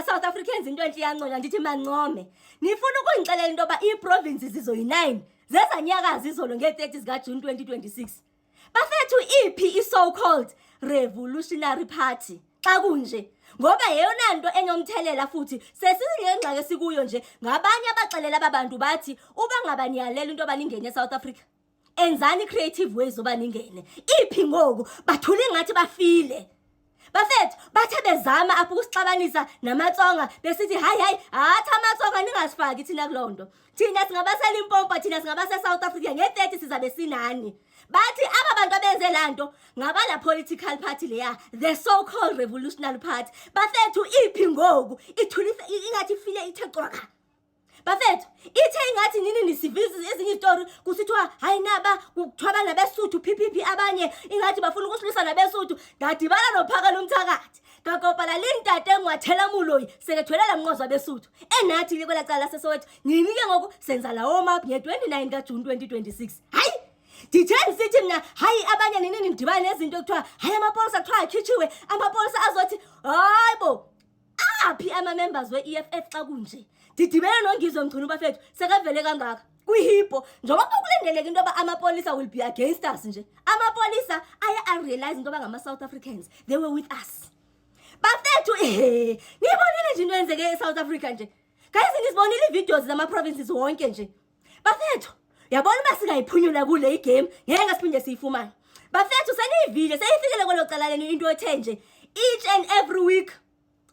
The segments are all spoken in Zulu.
South Africans into enhle yanconywa ndithi mancome. Nifuna ukungixelela into yoba ii-provinces zizoyi-9 zezanyakaza izolo nge-30 zikaJuni 2026. Bafethu iphi i-so-called Revolutionary Party xa kunje? Ngoba yeyona nto enomthelela futhi sesingengxaki esikuyo nje ngabanye abaxelela ababantu bathi uba ngaba niyalela into yoba ningene eSouth Africa. Enzani creative ways zoba ningene. Iphi ngoku bathule ngathi bafile. Bafethu bathe bezama apho ukusixabanisa namatsonga besithi hayi athi amatsonga ningasifaki thina kulonto. Thina singabasela impompa, thina singabase South Africa nge-30 sizabe sinani. Bathi aba bantu abenze lanto ngabala political party leya, the so-called Revolutionary Party. Bafethu iphi ngoku ithulisa ingathi file ithe qwaka. Bafethu ithe ingathi nini nisivisi ezinye istory kusithiwa hayi naba kuthwaba nabesuthu PPP abanye ingathi bafuna ukusilisa nabesuthu. Ngadibana nophakala umthakathi ngakopala lintate engwathela muloyi sekethwelela mnqozo besuthu enathi likwela cala sesowethu nini ke ngoku senza lawo map nge-29 kaJuni 2026. Hayi Ditheni sithi mina hayi abanye nini ndibane nezinto ekuthiwa hayi amapolisa kuthiwa akhitshiwe amapolisa azothi hayibo aphi ama-members we-EFF xa kunje. Didibene noNgizwe Mchunu bafethu sekavele kangaka kwihipo njengoba kulindeleke into yoba amapolisa will be against us nje. Amapolisa aya-realize into yoba ngama-South Africans, they were with us. Bafethu niyibonile nje into yenzeke eSouth Africa nje. Guys nisibonile ii-videos zama-provinces wonke nje. Bafethu yabona uba singayiphunyula kule igame ngeke siphinde siyifumane. Bafethu seniyivile seyifikele kwelo cala lenu into ethe nje each and every week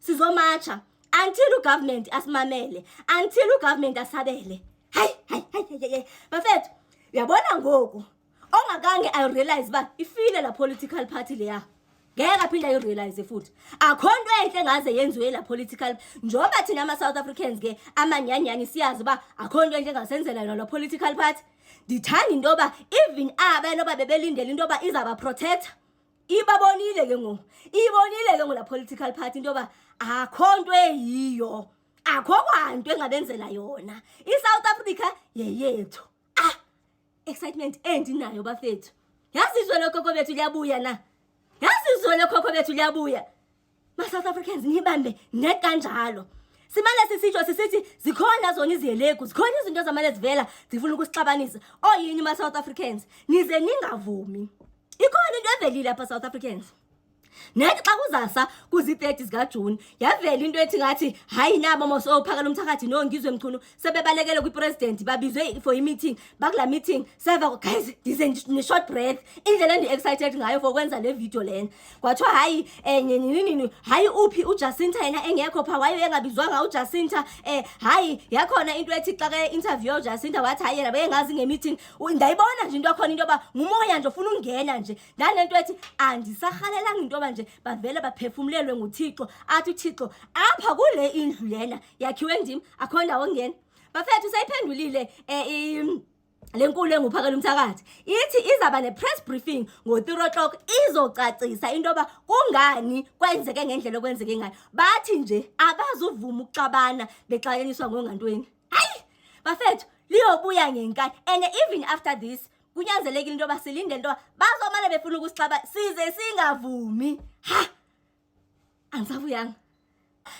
sizomatsha until ugovernment asimamele, until ugovernment asabele. Hayi bafethu uyabona ngoku ongakange ayirealize uba ifile la political party leya ngeke aphinda ayirealize futhi akho nto enhle ngaze yenziwe la political njengoba thina ama-South Africans ke amanyanyani siyazi uba akho nto enhle engasenzela yona la political party. Ndithanda into yoba even abanye oba bebelindela into yoba izaba protector ibabonile ke ngoku ibonile ke ngola political party into yoba akho nto eyiyo akho kwanto engabenzela yona. ISouth Africa yeyethu. Excitement endinayo bafethu. Yasizwe lokhokho bethu liyabuya na. Yasizwe lokhokho bethu liyabuya. Ma-South Africans nibambe net kanjalo. Simale sisitsho sisithi zikhona zona iziyelegu, zikhona izinto zamale zivela zifuna ukusixabanisa. Oyini ma-South Africans nize ningavumi. Ikhona into evelile apha South Africans. Nethi xa kuzasa kuzi-30 zikaJuni yavela into ethi ngathi hayi nabo mosophakala umthakathi noNgizwe Mchunu sebebalekele kwipresident babizwe for i-meeting. Bakula meeting seva guys ndize ni-short breath indlela endi-excited ngayo for kwenza le video lena kwathiwa hayi nini hayi uphi uJacinta yena engekho pha wayo engabizwanga uJacinta hayi yakhona into ethi xa ke-interview uJacinta wathi hayi yena bengazi nge-meeting. Ndayibona nje into yakhona into yoba ngumoya nje ufuna ukungena nje nalento ethi andisahalelanga into yoba nje bavele baphefumulelwe nguThixo athi uThixo apha kule indlu lena yakhiwe ndim akho ndawo ngena. Bafethu sayiphendulile lenkulu enguphakela umthakathi ithi izaba ne-press briefing ngo-3 o'clock izocacisa into yoba kungani kwenzeke ngendlela okwenzeke ngayo. Bathi nje abazuvuma ukuxabana bexayeniswa ngongantweni. Hayi bafethu liyobuya ngenkani and even after this kunyanzelekile into yoba silinde into bazomane befuna ukusixaba size singavumi. Angisavuyanga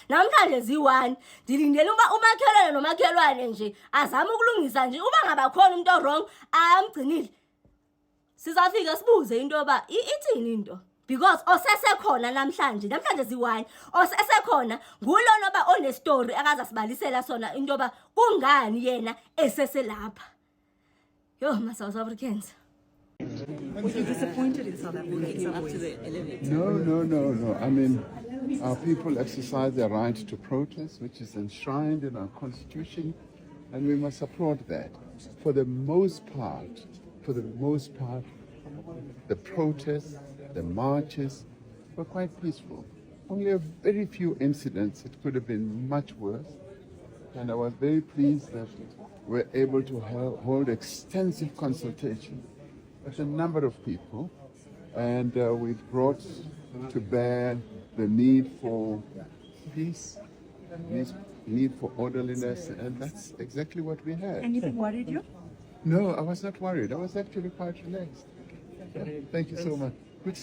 namhlanje zi-1 ndilindele uba umakhelwane nomakhelwane nje azama ukulungisa nje uba ngabakhona umuntu wrong amgcinile sizafika sibuze into yoba ithini into because osesekhona namhlanje zi-1 osesekhona ngulona oba onestory akazasibalisela sona into yoba kungani yena eseselapha. Yo, ma-South Africans. Was he disappointed in South Africa getting up to the elevator? No. I mean, our people exercise their right to protest, which is enshrined in our constitution, and we must applaud that. For the most part, the protests, the marches were quite peaceful. Only a very few incidents. It could have been much worse. And I was very pleased that we're able to hold extensive consultation with a number of people, and we've brought to bear the need for peace, need for orderliness, and that's exactly what we had. Anything worried you? No, I was not worried. I was actually quite relaxed. Thank you so much. Good